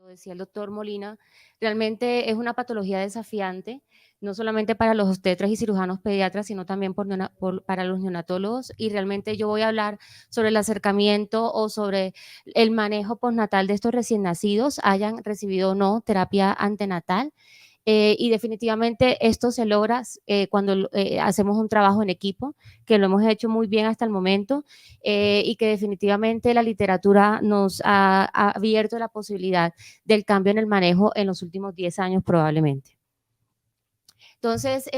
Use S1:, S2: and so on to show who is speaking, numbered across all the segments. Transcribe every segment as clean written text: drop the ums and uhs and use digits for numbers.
S1: lo decía el doctor Molina, realmente es una patología desafiante, no solamente para los obstetras y cirujanos pediatras, sino también para los neonatólogos. Y realmente yo voy a hablar sobre el acercamiento o sobre el manejo postnatal de estos recién nacidos, hayan recibido o no terapia antenatal. Y definitivamente esto se logra cuando hacemos un trabajo en equipo, que lo hemos hecho muy bien hasta el momento, y que definitivamente la literatura nos ha abierto la posibilidad del cambio en el manejo en los últimos 10 años probablemente. Entonces,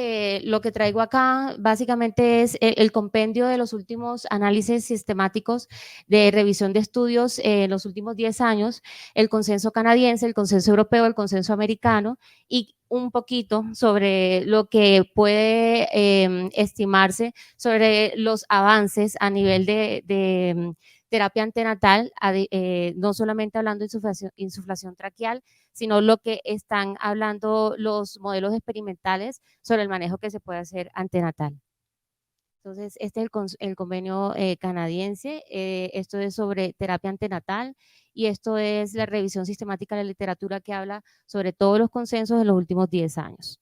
S1: lo que traigo acá básicamente es el compendio de los últimos análisis sistemáticos de revisión de estudios en los últimos 10 años, el consenso canadiense, el consenso europeo, el consenso americano, y un poquito sobre lo que puede estimarse sobre los avances a nivel de terapia antenatal, no solamente hablando de insuflación traqueal, sino lo que están hablando los modelos experimentales sobre el manejo que se puede hacer antenatal. Entonces, este es el convenio canadiense, esto es sobre terapia antenatal y esto es la revisión sistemática de la literatura que habla sobre todos los consensos de los últimos 10 años.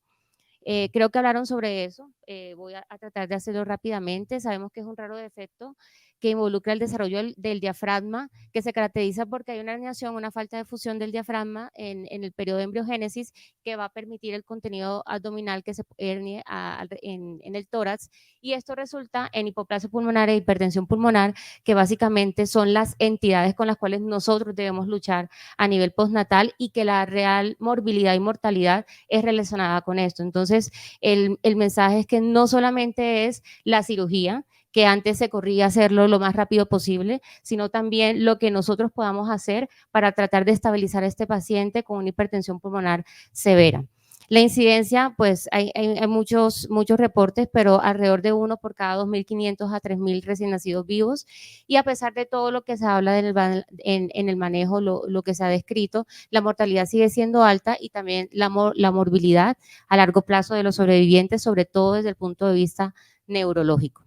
S1: Creo que hablaron sobre eso, voy a tratar de hacerlo rápidamente. Sabemos que es un raro defecto que involucra el desarrollo del diafragma, que se caracteriza porque hay una herniación, una falta de fusión del diafragma en el periodo de embriogénesis que va a permitir el contenido abdominal que se hernie en el tórax, y esto resulta en hipoplasia pulmonar e hipertensión pulmonar, que básicamente son las entidades con las cuales nosotros debemos luchar a nivel postnatal y que la real morbilidad y mortalidad es relacionada con esto. Entonces, el mensaje es que no solamente es la cirugía, que antes se corría hacerlo lo más rápido posible, sino también lo que nosotros podamos hacer para tratar de estabilizar a este paciente con una hipertensión pulmonar severa. La incidencia, pues hay muchos reportes, pero alrededor de 1 por cada 2.500 a 3.000 recién nacidos vivos, y a pesar de todo lo que se habla en el manejo, lo que se ha descrito, la mortalidad sigue siendo alta y también la morbilidad a largo plazo de los sobrevivientes, sobre todo desde el punto de vista neurológico.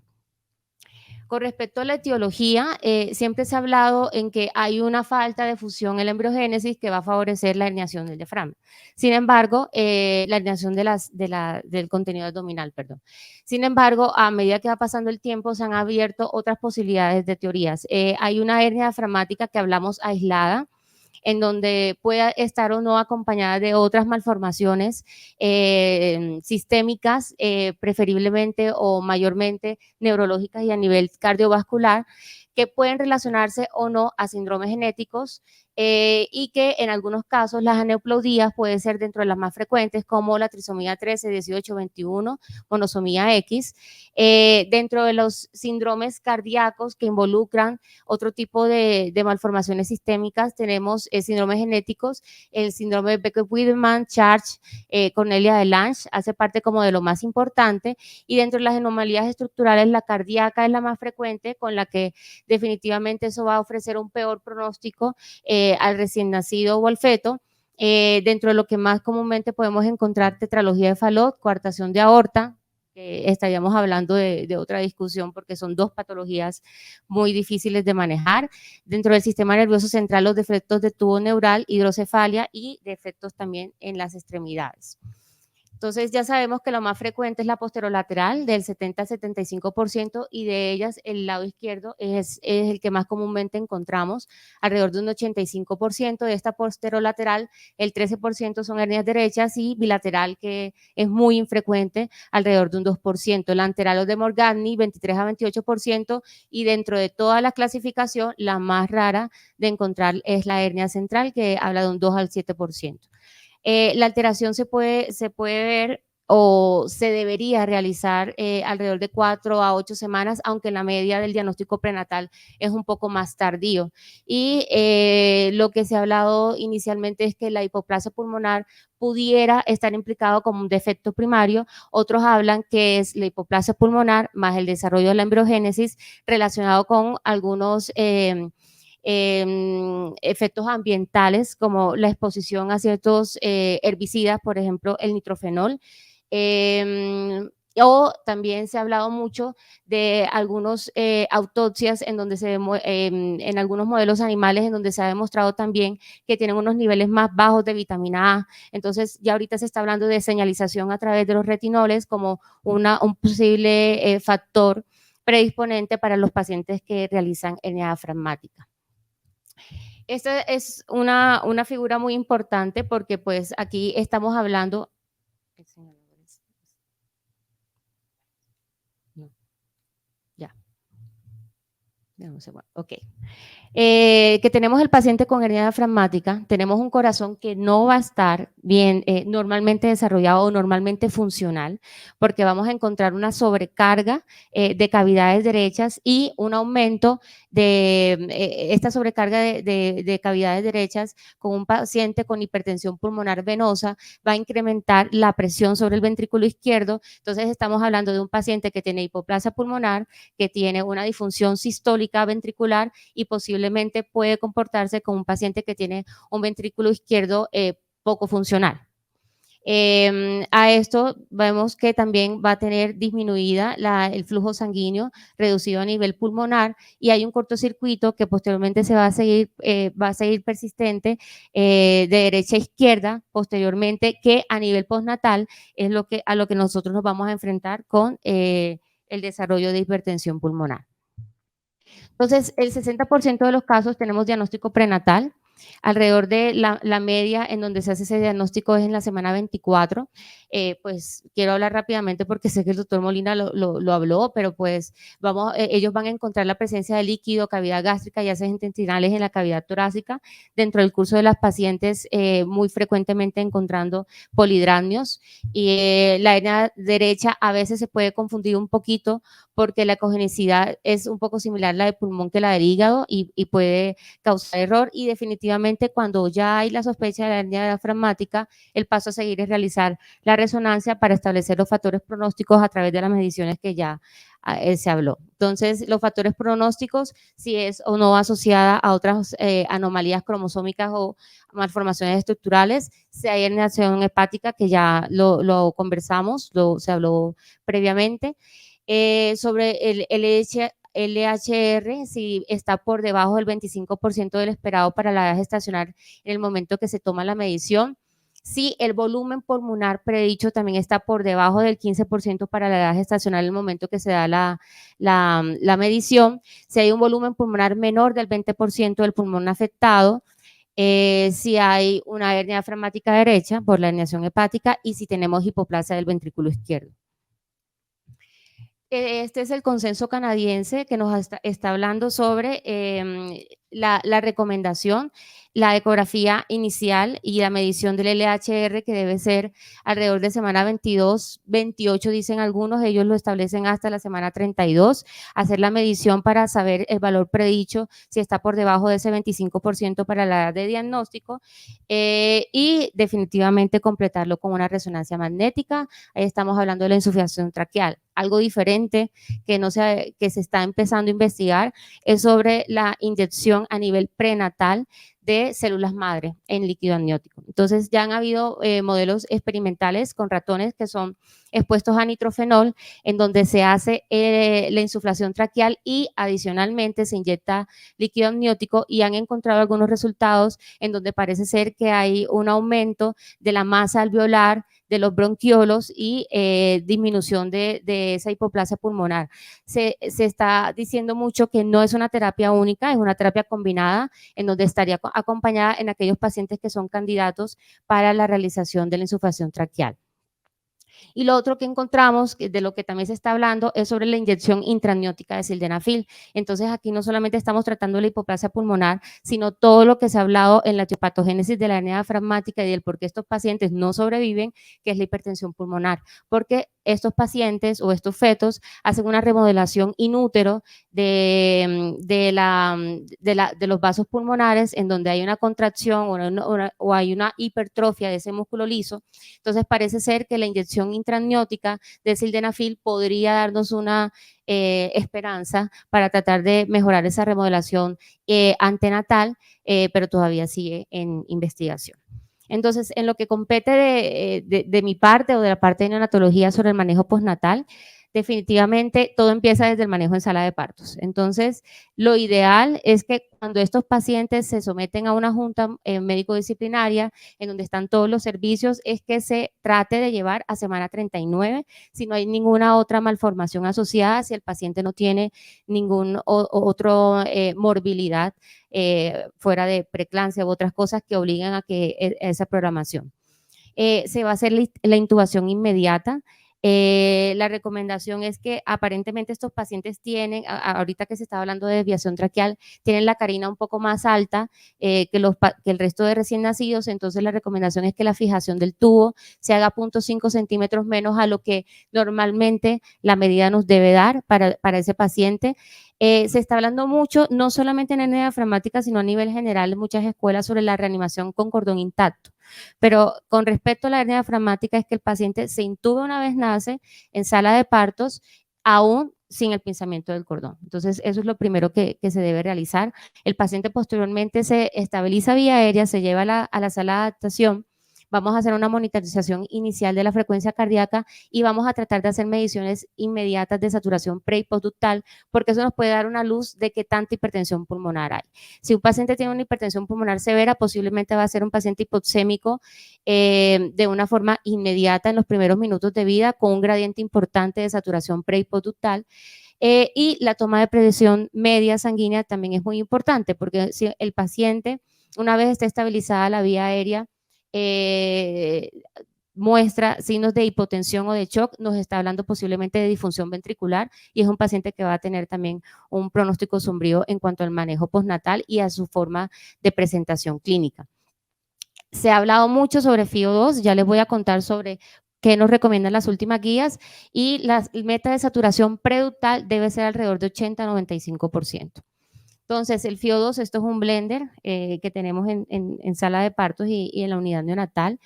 S1: Con respecto a la etiología, siempre se ha hablado en que hay una falta de fusión en la embriogénesis que va a favorecer la herniación del diafragma. Sin embargo, la herniación del contenido abdominal, perdón. Sin embargo, a medida que va pasando el tiempo, se han abierto otras posibilidades de teorías. Hay una hernia diafragmática que hablamos aislada, en donde pueda estar o no acompañada de otras malformaciones sistémicas, preferiblemente o mayormente neurológicas y a nivel cardiovascular, que pueden relacionarse o no a síndromes genéticos, y que en algunos casos las aneuploidías pueden ser dentro de las más frecuentes, como la trisomía 13, 18, 21, monosomía X. Dentro de los síndromes cardíacos que involucran otro tipo de malformaciones sistémicas, tenemos síndromes genéticos, el síndrome de Becker-Wiedemann, Charge, Cornelia de Lange, hace parte como de lo más importante, y dentro de las anomalías estructurales, la cardíaca es la más frecuente, con la que definitivamente eso va a ofrecer un peor pronóstico al recién nacido o al feto. Dentro de lo que más comúnmente podemos encontrar, tetralogía de Fallot, coartación de aorta, estaríamos hablando de otra discusión porque son dos patologías muy difíciles de manejar. Dentro del sistema nervioso central, los defectos de tubo neural, hidrocefalia y defectos también en las extremidades. Entonces ya sabemos que lo más frecuente es la posterolateral del 70 al 75%, y de ellas el lado izquierdo es el que más comúnmente encontramos, alrededor de un 85% de esta posterolateral, el 13% son hernias derechas y bilateral, que es muy infrecuente, alrededor de un 2%, la anteral o de Morgagni 23 a 28%, y dentro de toda la clasificación la más rara de encontrar es la hernia central, que habla de un 2 al 7%. La alteración se puede ver o se debería realizar alrededor de 4 a 8 semanas, aunque la media del diagnóstico prenatal es un poco más tardío. Y lo que se ha hablado inicialmente es que la hipoplasia pulmonar pudiera estar implicado como un defecto primario. Otros hablan que es la hipoplasia pulmonar más el desarrollo de la embriogénesis relacionado con algunos efectos ambientales como la exposición a ciertos herbicidas, por ejemplo el nitrofenol, O también se ha hablado mucho de algunos autopsias en donde en algunos modelos animales en donde se ha demostrado también que tienen unos niveles más bajos de vitamina A. Entonces ya ahorita se está hablando de señalización a través de los retinoles como un posible factor predisponente para los pacientes que realizan hernia diafragmática. Esta es una figura muy importante porque pues aquí estamos hablando. No, ya. Ok. Que tenemos el paciente con hernia diafragmática, tenemos un corazón que no va a estar bien, normalmente desarrollado o normalmente funcional, porque vamos a encontrar una sobrecarga de cavidades derechas y un aumento de esta sobrecarga de cavidades derechas con un paciente con hipertensión pulmonar venosa va a incrementar la presión sobre el ventrículo izquierdo. Entonces estamos hablando de un paciente que tiene hipoplasia pulmonar, que tiene una disfunción sistólica ventricular y posiblemente puede comportarse como un paciente que tiene un ventrículo izquierdo poco funcional. A esto vemos que también va a tener disminuida el flujo sanguíneo, reducido a nivel pulmonar, y hay un cortocircuito que posteriormente se va a seguir persistente de derecha a izquierda posteriormente, que a nivel postnatal es a lo que nosotros nos vamos a enfrentar con el desarrollo de hipertensión pulmonar. Entonces, el 60% de los casos tenemos diagnóstico prenatal. Alrededor de la media en donde se hace ese diagnóstico es en la semana 24. Pues quiero hablar rápidamente porque sé que el doctor Molina lo habló, pero pues ellos van a encontrar la presencia de líquido, cavidad gástrica y heces intestinales en la cavidad torácica. Dentro del curso de las pacientes, muy frecuentemente encontrando polidrácnios. Y la hernia derecha a veces se puede confundir un poquito porque la ecogenicidad es un poco similar a la del pulmón que la del hígado y puede causar error, y definitivamente cuando ya hay la sospecha de la hernia diafragmática, el paso a seguir es realizar la resonancia para establecer los factores pronósticos a través de las mediciones que ya se habló. Entonces, los factores pronósticos, si es o no asociada a otras anomalías cromosómicas o malformaciones estructurales, si hay herniación hepática, que ya lo conversamos, se habló previamente. Sobre el LHR, si está por debajo del 25% del esperado para la edad gestacional en el momento que se toma la medición. Si el volumen pulmonar predicho también está por debajo del 15% para la edad gestacional en el momento que se da la medición. Si hay un volumen pulmonar menor del 20% del pulmón afectado, si hay una hernia diafragmática derecha por la herniación hepática y si tenemos hipoplasia del ventrículo izquierdo. Este es el consenso canadiense que nos está hablando sobre la recomendación, la ecografía inicial y la medición del LHR, que debe ser alrededor de semana 22, 28 dicen algunos, ellos lo establecen hasta la semana 32, hacer la medición para saber el valor predicho, si está por debajo de ese 25% para la edad de diagnóstico, y definitivamente completarlo con una resonancia magnética. Ahí estamos hablando de la insuficiencia traqueal. Algo diferente que se está empezando a investigar es sobre la inyección a nivel prenatal de células madre en líquido amniótico. Entonces ya han habido modelos experimentales con ratones que son expuestos a nitrofenol, en donde se hace la insuflación traqueal y adicionalmente se inyecta líquido amniótico, y han encontrado algunos resultados en donde parece ser que hay un aumento de la masa alveolar, de los bronquiolos y disminución de esa hipoplasia pulmonar. Se está diciendo mucho que no es una terapia única, es una terapia combinada en donde estaría acompañada en aquellos pacientes que son candidatos para la realización de la insuflación traqueal. Y lo otro que encontramos, de lo que también se está hablando, es sobre la inyección intramniótica de sildenafil. Entonces aquí no solamente estamos tratando la hipoplasia pulmonar, sino todo lo que se ha hablado en la etiopatogénesis de la hernia diafragmática y del por qué estos pacientes no sobreviven, que es la hipertensión pulmonar, porque estos pacientes o estos fetos hacen una remodelación in útero de los vasos pulmonares, en donde hay una contracción o hay una hipertrofia de ese músculo liso. Entonces parece ser que la inyección intramniótica de sildenafil podría darnos una esperanza para tratar de mejorar esa remodelación antenatal, pero todavía sigue en investigación. Entonces, en lo que compete de mi parte o de la parte de neonatología sobre el manejo postnatal, definitivamente todo empieza desde el manejo en sala de partos. Entonces, lo ideal es que cuando estos pacientes se someten a una junta médico-disciplinaria en donde están todos los servicios, es que se trate de llevar a semana 39, si no hay ninguna otra malformación asociada, si el paciente no tiene ningún otro morbilidad fuera de preeclampsia u otras cosas que obligan a que esa programación. Se va a hacer la intubación inmediata. La recomendación es que aparentemente estos pacientes tienen, ahorita que se está hablando de desviación traqueal, tienen la carina un poco más alta que el resto de recién nacidos, entonces la recomendación es que la fijación del tubo se haga 0.5 centímetros menos a lo que normalmente la medida nos debe dar para ese paciente. Se está hablando mucho, no solamente en hernia diafragmática, sino a nivel general en muchas escuelas sobre la reanimación con cordón intacto. Pero con respecto a la hernia diafragmática es que el paciente se intuba una vez nace en sala de partos, aún sin el pinzamiento del cordón. Entonces, eso es lo primero que se debe realizar. El paciente posteriormente se estabiliza vía aérea, se lleva a la sala de adaptación. Vamos a hacer una monitorización inicial de la frecuencia cardíaca y vamos a tratar de hacer mediciones inmediatas de saturación pre y postductal, porque eso nos puede dar una luz de qué tanta hipertensión pulmonar hay. Si un paciente tiene una hipertensión pulmonar severa, posiblemente va a ser un paciente hipoxémico de una forma inmediata en los primeros minutos de vida, con un gradiente importante de saturación pre y postductal. Y la toma de presión media sanguínea también es muy importante, porque si el paciente, una vez esté estabilizada la vía aérea, muestra signos de hipotensión o de shock, nos está hablando posiblemente de disfunción ventricular y es un paciente que va a tener también un pronóstico sombrío en cuanto al manejo postnatal y a su forma de presentación clínica. Se ha hablado mucho sobre FIO2, ya les voy a contar sobre qué nos recomiendan las últimas guías, y la meta de saturación preductal debe ser alrededor de 80-95%. Entonces, el FIO2, esto es un blender que tenemos en sala de partos y en la unidad neonatal.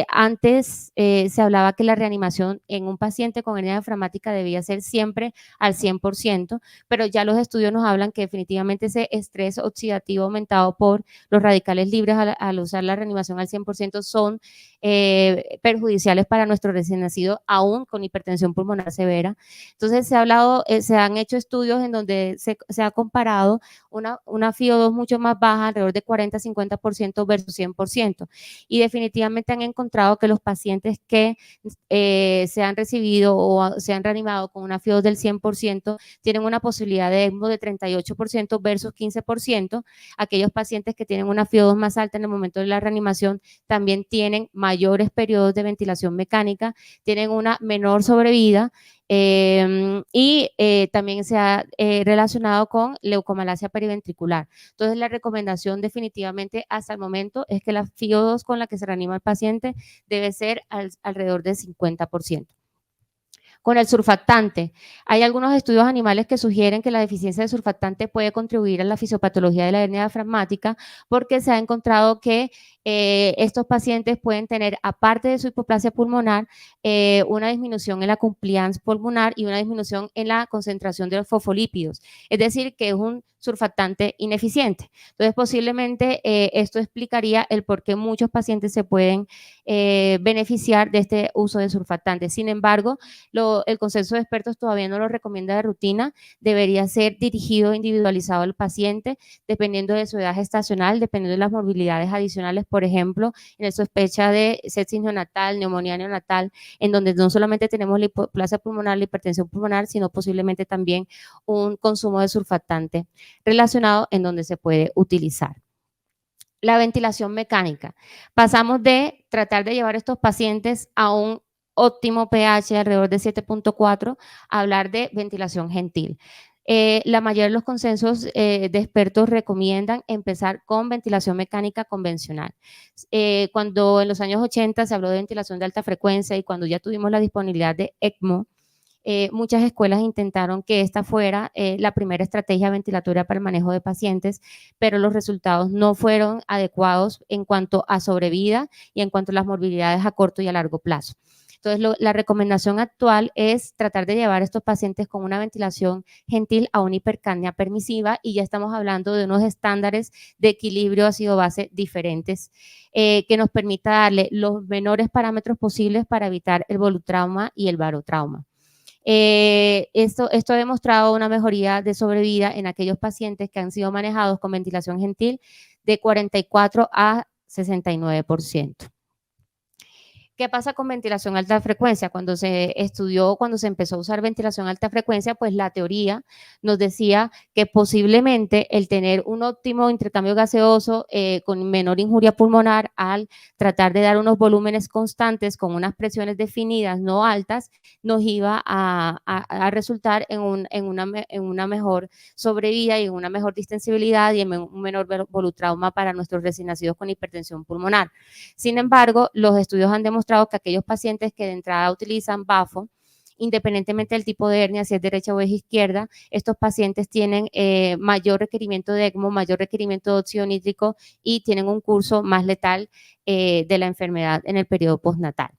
S1: Antes se hablaba que la reanimación en un paciente con hernia diafragmática debía ser siempre al 100%, pero ya los estudios nos hablan que definitivamente ese estrés oxidativo aumentado por los radicales libres al usar la reanimación al 100% son perjudiciales para nuestro recién nacido, aún con hipertensión pulmonar severa. Entonces se han hecho estudios en donde se ha comparado una FIO2 mucho más baja, alrededor de 40-50% versus 100%, y definitivamente han encontrado que los pacientes que se han recibido o se han reanimado con una FIO2 del 100% tienen una posibilidad de ECMO de 38% versus 15%. Aquellos pacientes que tienen una FIO2 más alta en el momento de la reanimación también tienen mayores periodos de ventilación mecánica, tienen una menor sobrevida y también se ha relacionado con leucomalacia periventricular. Entonces, la recomendación definitivamente hasta el momento es que la FIO2 con la que se reanima el paciente debe ser alrededor del 50%. Con el surfactante, hay algunos estudios animales que sugieren que la deficiencia de surfactante puede contribuir a la fisiopatología de la hernia diafragmática, porque se ha encontrado que estos pacientes pueden tener, aparte de su hipoplasia pulmonar, una disminución en la compliance pulmonar y una disminución en la concentración de los fosfolípidos, es decir, que es un surfactante ineficiente. Entonces, posiblemente esto explicaría el por qué muchos pacientes se pueden beneficiar de este uso de surfactantes. Sin embargo, el consenso de expertos todavía no lo recomienda de rutina, debería ser dirigido, individualizado al paciente, dependiendo de su edad gestacional, dependiendo de las morbilidades adicionales, por ejemplo, en la sospecha de sepsis neonatal, neumonía neonatal, en donde no solamente tenemos la hipoplasia pulmonar, la hipertensión pulmonar, sino posiblemente también un consumo de surfactante relacionado en donde se puede utilizar. La ventilación mecánica. Pasamos de tratar de llevar a estos pacientes a un óptimo pH alrededor de 7.4 a hablar de ventilación gentil. La mayoría de los consensos de expertos recomiendan empezar con ventilación mecánica convencional. Cuando en los años 80 se habló de ventilación de alta frecuencia y cuando ya tuvimos la disponibilidad de ECMO, muchas escuelas intentaron que esta fuera la primera estrategia ventilatoria para el manejo de pacientes, pero los resultados no fueron adecuados en cuanto a sobrevida y en cuanto a las morbilidades a corto y a largo plazo. Entonces, la recomendación actual es tratar de llevar a estos pacientes con una ventilación gentil a una hipercapnia permisiva, y ya estamos hablando de unos estándares de equilibrio ácido-base diferentes que nos permita darle los menores parámetros posibles para evitar el volutrauma y el barotrauma. Esto ha demostrado una mejoría de sobrevida en aquellos pacientes que han sido manejados con ventilación gentil de 44 a 69%. ¿Qué pasa con ventilación alta frecuencia? Cuando se empezó a usar ventilación alta frecuencia, pues la teoría nos decía que posiblemente el tener un óptimo intercambio gaseoso con menor injuria pulmonar al tratar de dar unos volúmenes constantes con unas presiones definidas, no altas, nos iba a resultar en una mejor sobrevida y en una mejor distensibilidad y en un menor volutrauma para nuestros recién nacidos con hipertensión pulmonar. Sin embargo, los estudios han demostrado que aquellos pacientes que de entrada utilizan BAFO, independientemente del tipo de hernia, si es derecha o es izquierda, estos pacientes tienen mayor requerimiento de ECMO, mayor requerimiento de óxido nítrico y tienen un curso más letal de la enfermedad en el periodo postnatal.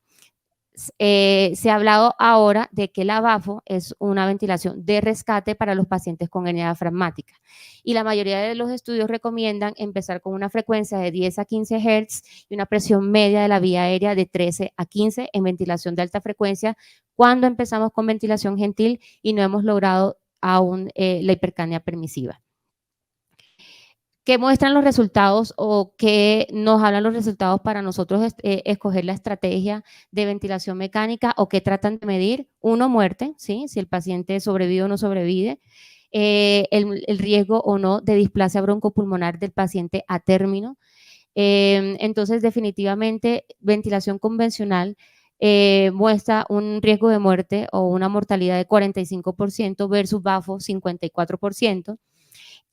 S1: Se ha hablado ahora de que la BAFO es una ventilación de rescate para los pacientes con hernia diafragmática, y la mayoría de los estudios recomiendan empezar con una frecuencia de 10 a 15 Hz y una presión media de la vía aérea de 13 a 15 en ventilación de alta frecuencia cuando empezamos con ventilación gentil y no hemos logrado aún la hipercapnia permisiva. ¿Qué muestran los resultados o qué nos hablan los resultados para nosotros escoger la estrategia de ventilación mecánica, o qué tratan de medir? Uno, muerte, ¿sí? Si el paciente sobrevive o no sobrevive, el riesgo o no de displasia broncopulmonar del paciente a término. Entonces, definitivamente, ventilación convencional muestra un riesgo de muerte o una mortalidad de 45% versus BAFO 54%.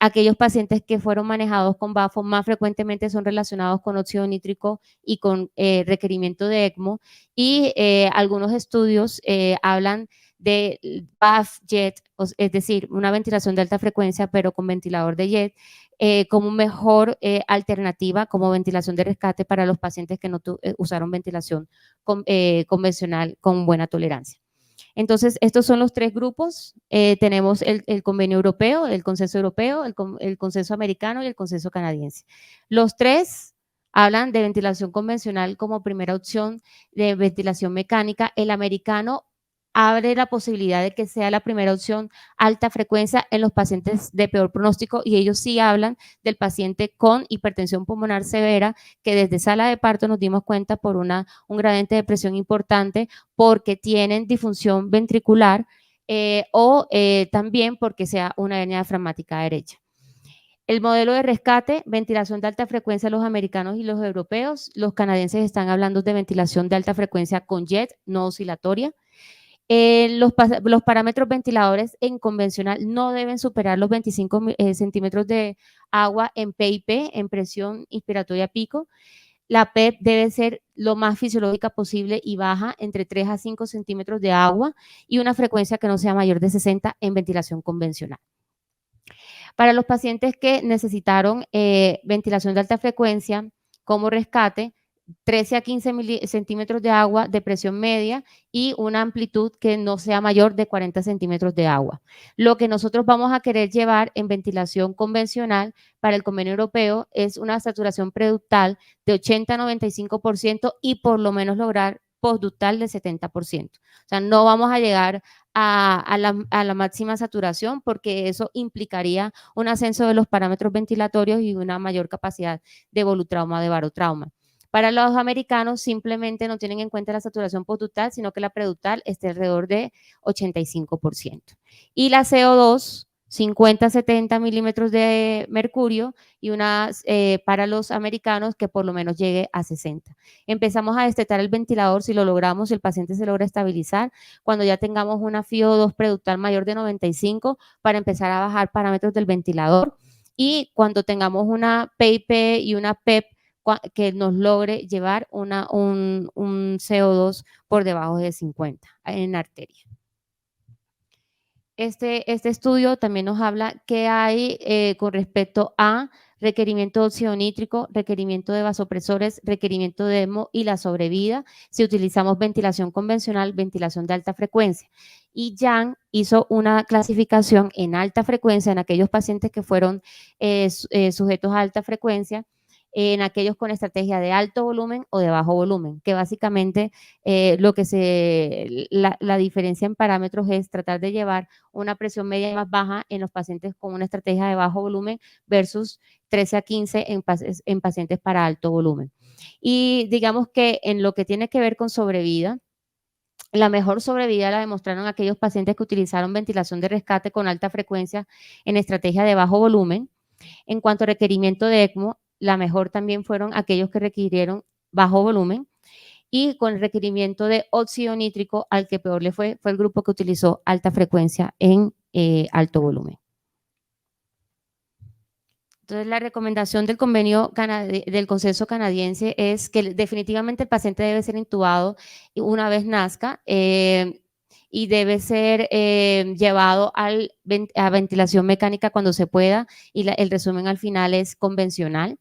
S1: Aquellos pacientes que fueron manejados con BAFO más frecuentemente son relacionados con óxido nítrico y con requerimiento de ECMO, y algunos estudios hablan de BAF-JET, es decir, una ventilación de alta frecuencia pero con ventilador de JET, como mejor alternativa como ventilación de rescate para los pacientes que no usaron ventilación convencional con buena tolerancia. Entonces, estos son los tres grupos. Tenemos el convenio europeo, el consenso europeo, el consenso americano y el consenso canadiense. Los tres hablan de ventilación convencional como primera opción de ventilación mecánica. El americano abre la posibilidad de que sea la primera opción alta frecuencia en los pacientes de peor pronóstico, y ellos sí hablan del paciente con hipertensión pulmonar severa, que desde sala de parto nos dimos cuenta por un gradiente de presión importante, porque tienen disfunción ventricular o también porque sea una hernia diafragmática derecha. El modelo de rescate, ventilación de alta frecuencia, los americanos y los europeos. Los canadienses están hablando de ventilación de alta frecuencia con JET, no oscilatoria. Los parámetros ventiladores en convencional no deben superar los 25 centímetros de agua en PIP, en presión inspiratoria pico. La PEP debe ser lo más fisiológica posible y baja, entre 3 a 5 centímetros de agua, y una frecuencia que no sea mayor de 60 en ventilación convencional. Para los pacientes que necesitaron ventilación de alta frecuencia como rescate, 13 a 15 centímetros de agua de presión media y una amplitud que no sea mayor de 40 centímetros de agua. Lo que nosotros vamos a querer llevar en ventilación convencional para el convenio europeo es una saturación preductal de 80 a 95% y por lo menos lograr postductal de 70%. O sea, no vamos a llegar a la máxima saturación, porque eso implicaría un ascenso de los parámetros ventilatorios y una mayor capacidad de volutrauma, de barotrauma. Para los americanos simplemente no tienen en cuenta la saturación postductal, sino que la preductal esté alrededor de 85%. Y la CO2, 50 a 70 milímetros de mercurio, y para los americanos que por lo menos llegue a 60. Empezamos a destetar el ventilador si lo logramos, si el paciente se logra estabilizar, cuando ya tengamos una FiO2 preductal mayor de 95, para empezar a bajar parámetros del ventilador, y cuando tengamos una PIP y una PEP que nos logre llevar un CO2 por debajo de 50 en arteria. Este estudio también nos habla qué hay con respecto a requerimiento de óxido nítrico, requerimiento de vasopresores, requerimiento de ECMO y la sobrevida si utilizamos ventilación convencional, ventilación de alta frecuencia. Y Yang hizo una clasificación en alta frecuencia en aquellos pacientes que fueron sujetos a alta frecuencia, en aquellos con estrategia de alto volumen o de bajo volumen, que básicamente la diferencia en parámetros es tratar de llevar una presión media más baja en los pacientes con una estrategia de bajo volumen versus 13 a 15 en pacientes para alto volumen. Y digamos que en lo que tiene que ver con sobrevida, la mejor sobrevida la demostraron aquellos pacientes que utilizaron ventilación de rescate con alta frecuencia en estrategia de bajo volumen. En cuanto a requerimiento de ECMO, la mejor también fueron aquellos que requirieron bajo volumen, y con el requerimiento de óxido nítrico, al que peor le fue el grupo que utilizó alta frecuencia en alto volumen. Entonces, la recomendación del convenio del consenso canadiense es que definitivamente el paciente debe ser intubado una vez nazca y debe ser llevado a ventilación mecánica cuando se pueda, y el resumen al final es convencional.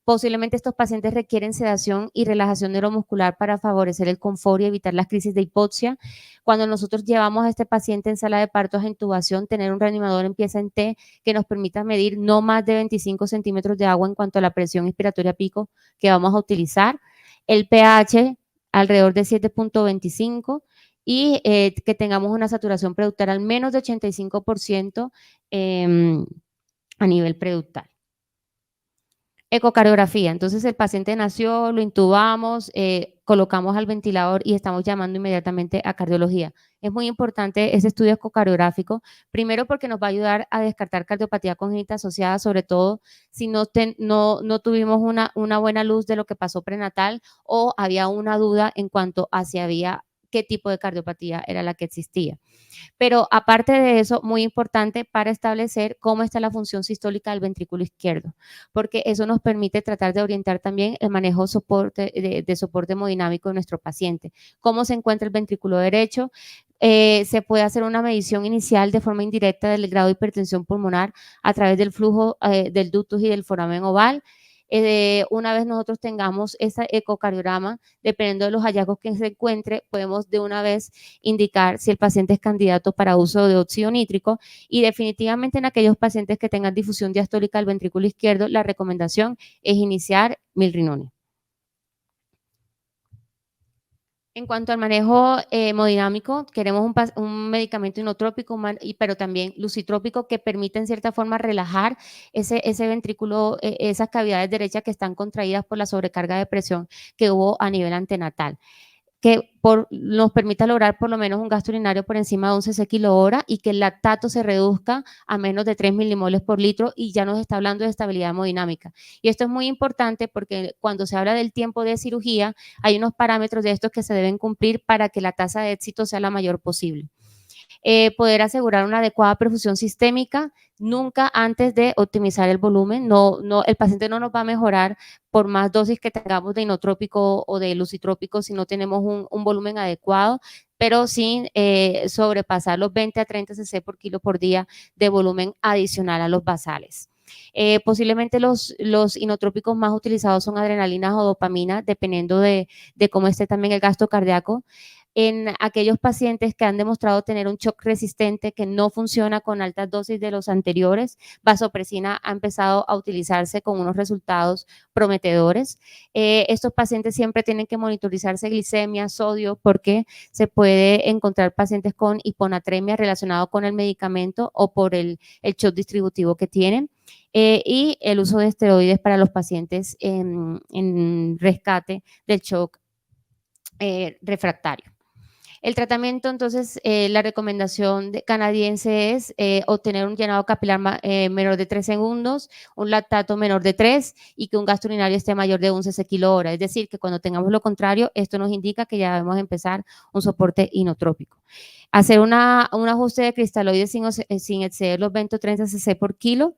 S1: Posiblemente estos pacientes requieren sedación y relajación neuromuscular para favorecer el confort y evitar las crisis de hipoxia. Cuando nosotros llevamos a este paciente en sala de partos a intubación, tener un reanimador en pieza en T que nos permita medir no más de 25 centímetros de agua en cuanto a la presión inspiratoria pico que vamos a utilizar, el pH alrededor de 7.25 y que tengamos una saturación preductal al menos de 85% a nivel preductal. Ecocardiografía. Entonces el paciente nació, lo intubamos, colocamos al ventilador y estamos llamando inmediatamente a cardiología. Es muy importante ese estudio ecocardiográfico, primero porque nos va a ayudar a descartar cardiopatía congénita asociada, sobre todo si no tuvimos una buena luz de lo que pasó prenatal o había una duda en cuanto a si había qué tipo de cardiopatía era la que existía. Pero aparte de eso, muy importante para establecer cómo está la función sistólica del ventrículo izquierdo, porque eso nos permite tratar de orientar también el manejo de soporte hemodinámico de nuestro paciente. Cómo se encuentra el ventrículo derecho. Se puede hacer una medición inicial de forma indirecta del grado de hipertensión pulmonar a través del flujo del ductus y del foramen oval. Una vez nosotros tengamos ese ecocardiograma, dependiendo de los hallazgos que se encuentre, podemos de una vez indicar si el paciente es candidato para uso de óxido nítrico, y definitivamente en aquellos pacientes que tengan difusión diastólica del ventrículo izquierdo, la recomendación es iniciar milrinone. En cuanto al manejo hemodinámico, queremos un medicamento inotrópico, pero también lucitrópico, que permite en cierta forma relajar ese ventrículo, esas cavidades derechas que están contraídas por la sobrecarga de presión que hubo a nivel antenatal, que nos permita lograr por lo menos un gasto urinario por encima de 11 cc/hora y que el lactato se reduzca a menos de 3 milimoles por litro, y ya nos está hablando de estabilidad hemodinámica. Y esto es muy importante porque cuando se habla del tiempo de cirugía, hay unos parámetros de estos que se deben cumplir para que la tasa de éxito sea la mayor posible. Poder asegurar una adecuada perfusión sistémica, nunca antes de optimizar el volumen. El paciente no nos va a mejorar por más dosis que tengamos de inotrópico o de lucitrópico si no tenemos un volumen adecuado, pero sin sobrepasar los 20 a 30 cc por kilo por día de volumen adicional a los basales. Posiblemente los inotrópicos más utilizados son adrenalinas o dopamina, dependiendo de cómo esté también el gasto cardíaco. En aquellos pacientes que han demostrado tener un shock resistente que no funciona con altas dosis de los anteriores, vasopresina ha empezado a utilizarse con unos resultados prometedores. Estos pacientes siempre tienen que monitorizarse glicemia, sodio, porque se puede encontrar pacientes con hiponatremia relacionado con el medicamento o por el shock distributivo que tienen. Y el uso de esteroides para los pacientes en rescate del shock refractario. El tratamiento, entonces, la recomendación canadiense es obtener un llenado capilar menor de 3 segundos, un lactato menor de 3 y que un gasto urinario esté mayor de 11 cc/hora. Es decir, que cuando tengamos lo contrario, esto nos indica que ya debemos empezar un soporte inotrópico. Hacer un ajuste de cristaloides sin exceder los 20 o 30 cc por kilo.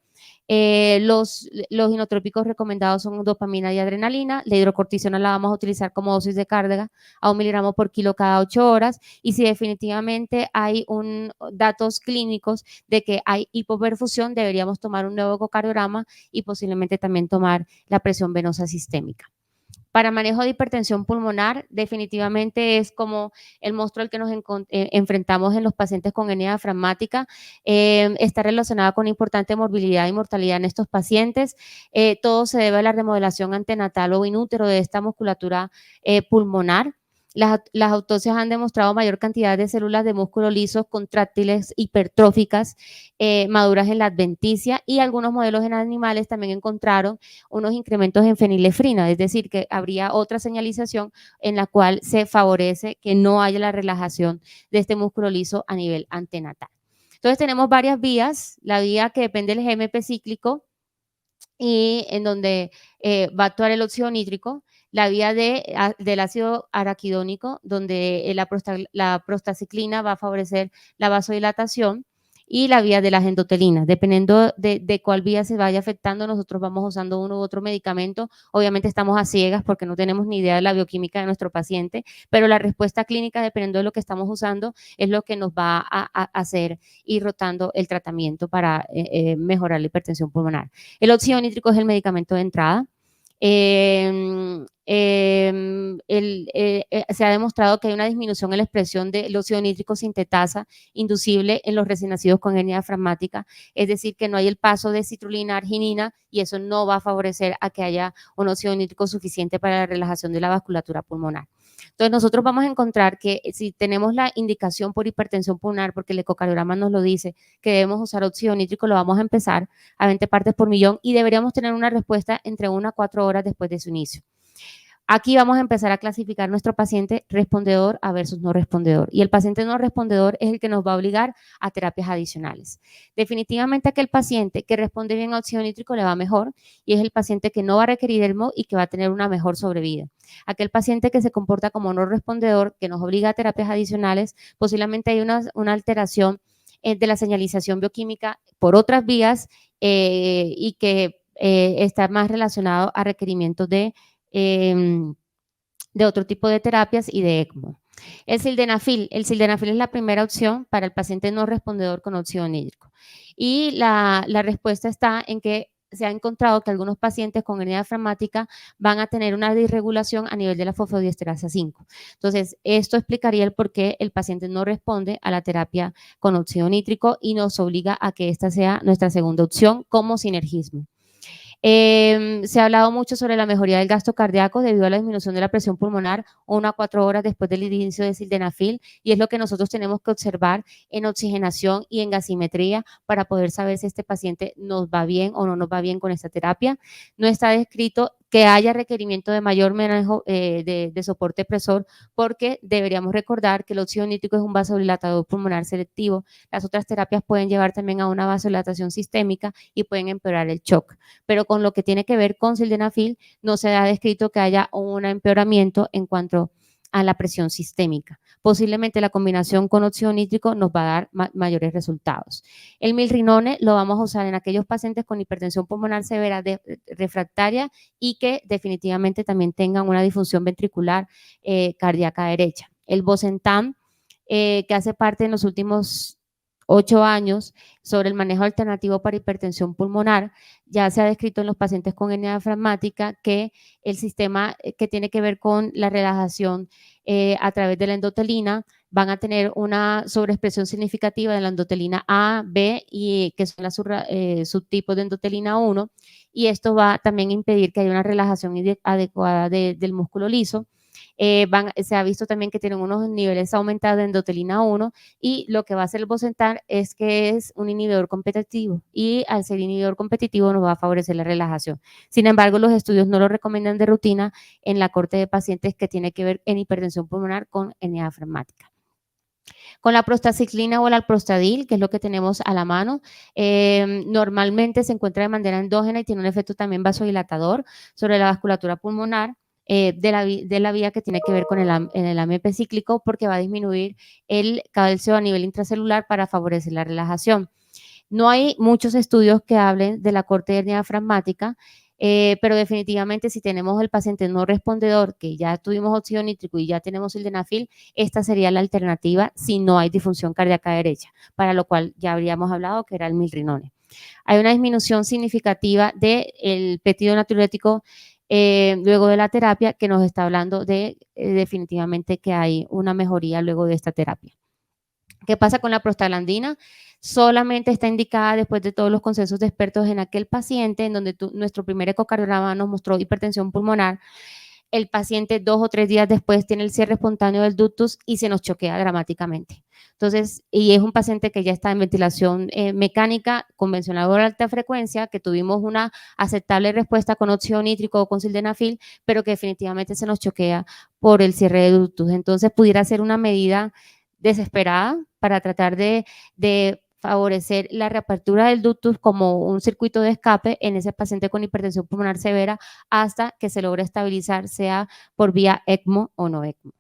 S1: Los inotrópicos recomendados son dopamina y adrenalina. La hidrocortisona la vamos a utilizar como dosis de carga a 1 miligramo por kilo cada 8 horas. Y si definitivamente hay datos clínicos de que hay hipoperfusión, deberíamos tomar un nuevo ecocardiograma y posiblemente también tomar la presión venosa sistémica. Para manejo de hipertensión pulmonar, definitivamente es como el monstruo al que nos enfrentamos en los pacientes con hernia diafragmática. Está relacionada con importante morbilidad y mortalidad en estos pacientes. Todo se debe a la remodelación antenatal o inútero de esta musculatura pulmonar. Las autopsias han demostrado mayor cantidad de células de músculo lisos, contráctiles, hipertróficas, maduras en la adventicia, y algunos modelos en animales también encontraron unos incrementos en fenilefrina, es decir, que habría otra señalización en la cual se favorece que no haya la relajación de este músculo liso a nivel antenatal. Entonces tenemos varias vías, la vía que depende del GMP cíclico y en donde va a actuar el óxido nítrico, la vía del ácido araquidónico, donde la prostaciclina va a favorecer la vasodilatación, y la vía de las endotelinas. Dependiendo de cuál vía se vaya afectando, nosotros vamos usando uno u otro medicamento. Obviamente estamos a ciegas porque no tenemos ni idea de la bioquímica de nuestro paciente, pero la respuesta clínica, dependiendo de lo que estamos usando, es lo que nos va a hacer ir rotando el tratamiento para mejorar la hipertensión pulmonar. El óxido nítrico es el medicamento de entrada. Se ha demostrado que hay una disminución en la expresión del óxido nítrico sintetasa inducible en los recién nacidos con hernia diafragmática, es decir, que no hay el paso de citrulina a arginina, y eso no va a favorecer a que haya un óxido nítrico suficiente para la relajación de la vasculatura pulmonar. Entonces nosotros vamos a encontrar que si tenemos la indicación por hipertensión pulmonar, porque el ecocardiograma nos lo dice, que debemos usar óxido nítrico, lo vamos a empezar a 20 partes por millón y deberíamos tener una respuesta entre 1 a 4 horas después de su inicio. Aquí vamos a empezar a clasificar nuestro paciente respondedor a versus no respondedor. Y el paciente no respondedor es el que nos va a obligar a terapias adicionales. Definitivamente aquel paciente que responde bien a óxido nítrico le va mejor, y es el paciente que no va a requerir ECMO y que va a tener una mejor sobrevida. Aquel paciente que se comporta como no respondedor, que nos obliga a terapias adicionales, posiblemente hay una alteración de la señalización bioquímica por otras vías y que está más relacionado a requerimientos de otro tipo de terapias y de ECMO. El sildenafil es la primera opción para el paciente no respondedor con óxido nítrico. Y la respuesta está en que se ha encontrado que algunos pacientes con hernia diafragmática van a tener una disregulación a nivel de la fosfodiesterasa 5. Entonces, esto explicaría el por qué el paciente no responde a la terapia con óxido nítrico y nos obliga a que esta sea nuestra segunda opción como sinergismo. Se ha hablado mucho sobre la mejoría del gasto cardíaco debido a la disminución de la presión pulmonar 1 a 4 horas después del inicio de sildenafil, y es lo que nosotros tenemos que observar en oxigenación y en gasimetría para poder saber si este paciente nos va bien o no nos va bien con esta terapia. No está descrito que haya requerimiento de mayor manejo de soporte presor, porque deberíamos recordar que el óxido nítrico es un vasodilatador pulmonar selectivo. Las otras terapias pueden llevar también a una vasodilatación sistémica y pueden empeorar el shock, pero con lo que tiene que ver con sildenafil no se ha descrito que haya un empeoramiento en cuanto a la presión sistémica. Posiblemente la combinación con óxido nítrico nos va a dar mayores resultados. El milrinone lo vamos a usar en aquellos pacientes con hipertensión pulmonar severa refractaria y que definitivamente también tengan una disfunción ventricular cardíaca derecha. El bosentan, que hace parte en los últimos 8 años sobre el manejo alternativo para hipertensión pulmonar, ya se ha descrito en los pacientes con hernia diafragmática que el sistema que tiene que ver con la relajación a través de la endotelina van a tener una sobreexpresión significativa de la endotelina A, B, y que son los subtipos de endotelina 1, y esto va también a impedir que haya una relajación adecuada del músculo liso. Se ha visto también que tienen unos niveles aumentados de endotelina 1, y lo que va a hacer el bosentan es que es un inhibidor competitivo, y al ser inhibidor competitivo nos va a favorecer la relajación. Sin embargo, los estudios no lo recomiendan de rutina en la corte de pacientes que tiene que ver en hipertensión pulmonar con hernia diafragmática. Con la prostaciclina o el alprostadil, que es lo que tenemos a la mano, normalmente se encuentra de manera endógena y tiene un efecto también vasodilatador sobre la vasculatura pulmonar de la vía que tiene que ver con el AMP cíclico, porque va a disminuir el calcio a nivel intracelular para favorecer la relajación. No hay muchos estudios que hablen de la corte de hernia diafragmática, pero definitivamente si tenemos el paciente no respondedor, que ya tuvimos óxido nítrico y ya tenemos sildenafil, esta sería la alternativa si no hay disfunción cardíaca derecha, para lo cual ya habríamos hablado que era el milrinone. Hay una disminución significativa del péptido natriurético luego de la terapia, que nos está hablando de definitivamente que hay una mejoría luego de esta terapia. ¿Qué pasa con la prostaglandina? Solamente está indicada después de todos los consensos de expertos en aquel paciente en donde nuestro primer ecocardiograma nos mostró hipertensión pulmonar. El paciente 2 o 3 días después tiene el cierre espontáneo del ductus y se nos choquea dramáticamente. Entonces, y es un paciente que ya está en ventilación mecánica convencional de alta frecuencia, que tuvimos una aceptable respuesta con óxido nítrico o con sildenafil, pero que definitivamente se nos choquea por el cierre de ductus. Entonces, pudiera ser una medida desesperada para tratar de favorecer la reapertura del ductus como un circuito de escape en ese paciente con hipertensión pulmonar severa hasta que se logre estabilizar, sea por vía ECMO o no ECMO.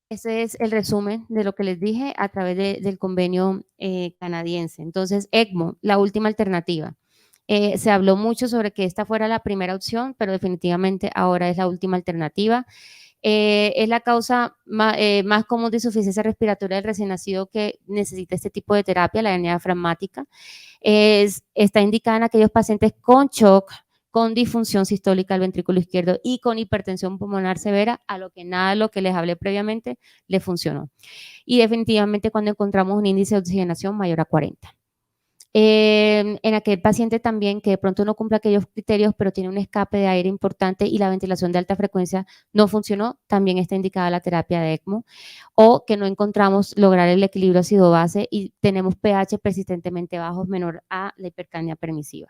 S1: Ese es el resumen de lo que les dije a través del convenio canadiense. Entonces, ECMO, la última alternativa. Se habló mucho sobre que esta fuera la primera opción, pero definitivamente ahora es la última alternativa. Es la causa más común de insuficiencia respiratoria del recién nacido que necesita este tipo de terapia, la hernia diafragmática. Está indicada en aquellos pacientes con shock, con disfunción sistólica del ventrículo izquierdo y con hipertensión pulmonar severa, a lo que nada de lo que les hablé previamente le funcionó. Y definitivamente cuando encontramos un índice de oxigenación mayor a 40. En aquel paciente también que de pronto no cumple aquellos criterios, pero tiene un escape de aire importante y la ventilación de alta frecuencia no funcionó, también está indicada la terapia de ECMO, o que no encontramos lograr el equilibrio ácido-base y tenemos pH persistentemente bajos menor a la hipercapnia permisiva.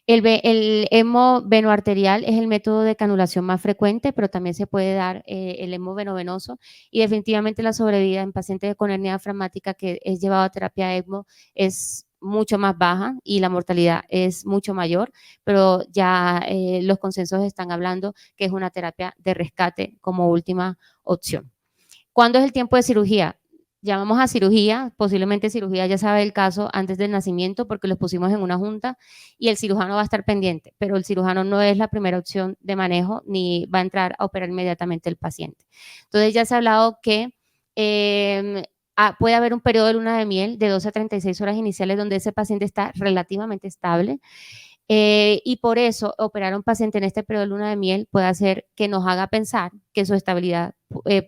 S1: El hemo venoarterial es el método de canulación más frecuente, pero también se puede dar el hemo venovenoso y definitivamente la sobrevida en pacientes con hernia diafragmática que es llevado a terapia ECMO es mucho más baja y la mortalidad es mucho mayor, pero ya los consensos están hablando que es una terapia de rescate como última opción. ¿Cuándo es el tiempo de cirugía? Llamamos a cirugía, posiblemente cirugía ya sabe el caso antes del nacimiento porque los pusimos en una junta y el cirujano va a estar pendiente, pero el cirujano no es la primera opción de manejo ni va a entrar a operar inmediatamente el paciente. Entonces ya se ha hablado que puede haber un periodo de luna de miel de 12 a 36 horas iniciales donde ese paciente está relativamente estable. Y por eso operar a un paciente en este periodo de luna de miel puede hacer que nos haga pensar que su estabilidad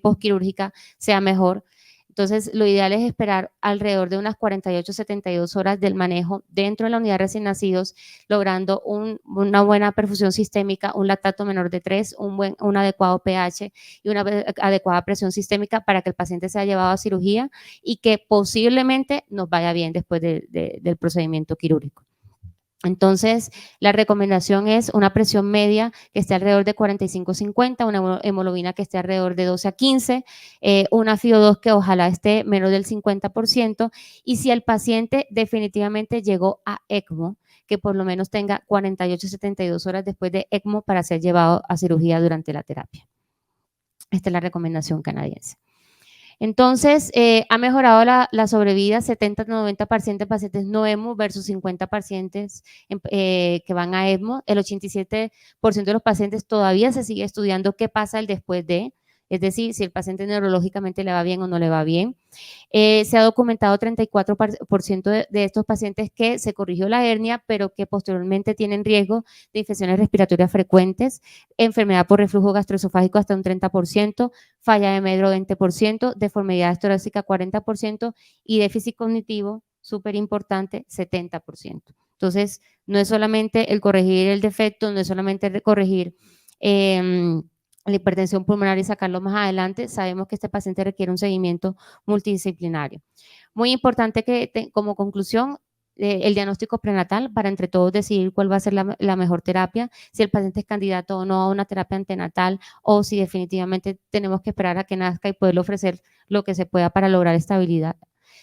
S1: postquirúrgica sea mejor. Entonces, lo ideal es esperar alrededor de unas 48-72 horas del manejo dentro de la unidad de recién nacidos, logrando una buena perfusión sistémica, un lactato menor de 3, un adecuado pH y una adecuada presión sistémica para que el paciente sea llevado a cirugía y que posiblemente nos vaya bien después del procedimiento quirúrgico. Entonces, la recomendación es una presión media que esté alrededor de 45-50, una hemoglobina que esté alrededor de 12 a 15, una FiO2 que ojalá esté menos del 50%, y si el paciente definitivamente llegó a ECMO, que por lo menos tenga 48-72 horas después de ECMO para ser llevado a cirugía durante la terapia. Esta es la recomendación canadiense. Entonces, ha mejorado la sobrevida, 70-90% de pacientes no ECMO versus 50 pacientes que van a ECMO. El 87% de los pacientes todavía se sigue estudiando qué pasa el después de, es decir, si el paciente neurológicamente le va bien o no le va bien. Se ha documentado 34% de estos pacientes que se corrigió la hernia, pero que posteriormente tienen riesgo de infecciones respiratorias frecuentes, enfermedad por reflujo gastroesofágico hasta un 30%, falla de medro 20%, deformidad torácica 40% y déficit cognitivo, súper importante, 70%. Entonces, no es solamente el corregir el defecto, no es solamente el corregir la hipertensión pulmonar y sacarlo más adelante, sabemos que este paciente requiere un seguimiento multidisciplinario. Muy importante que como conclusión, el diagnóstico prenatal para entre todos decidir cuál va a ser la mejor terapia, si el paciente es candidato o no a una terapia antenatal o si definitivamente tenemos que esperar a que nazca y poderle ofrecer lo que se pueda para lograr estabilidad.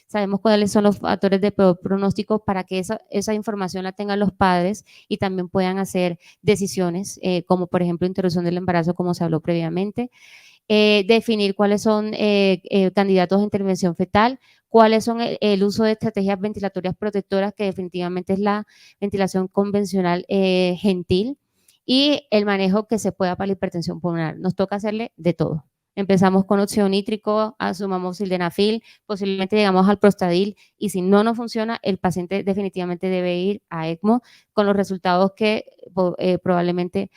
S1: Sabemos cuáles son los factores de peor pronóstico para que esa información la tengan los padres y también puedan hacer decisiones, como por ejemplo interrupción del embarazo, como se habló previamente. definir cuáles son candidatos a intervención fetal, cuáles son el uso de estrategias ventilatorias protectoras, que definitivamente es la ventilación convencional gentil, y el manejo que se pueda para la hipertensión pulmonar. Nos toca hacerle de todo. Empezamos con óxido nítrico, asumamos sildenafil, posiblemente llegamos al prostadil, y si no nos funciona, el paciente definitivamente debe ir a ECMO, con los resultados que probablemente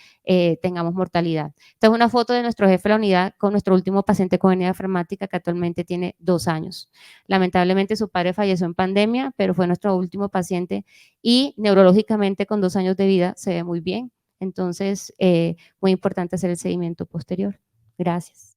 S1: tengamos mortalidad. Esta es una foto de nuestro jefe de la unidad con nuestro último paciente con hernia diafragmática, que actualmente tiene 2 años. Lamentablemente su padre falleció en pandemia, pero fue nuestro último paciente, y neurológicamente con 2 años de vida se ve muy bien. Entonces, muy importante hacer el seguimiento posterior. Gracias.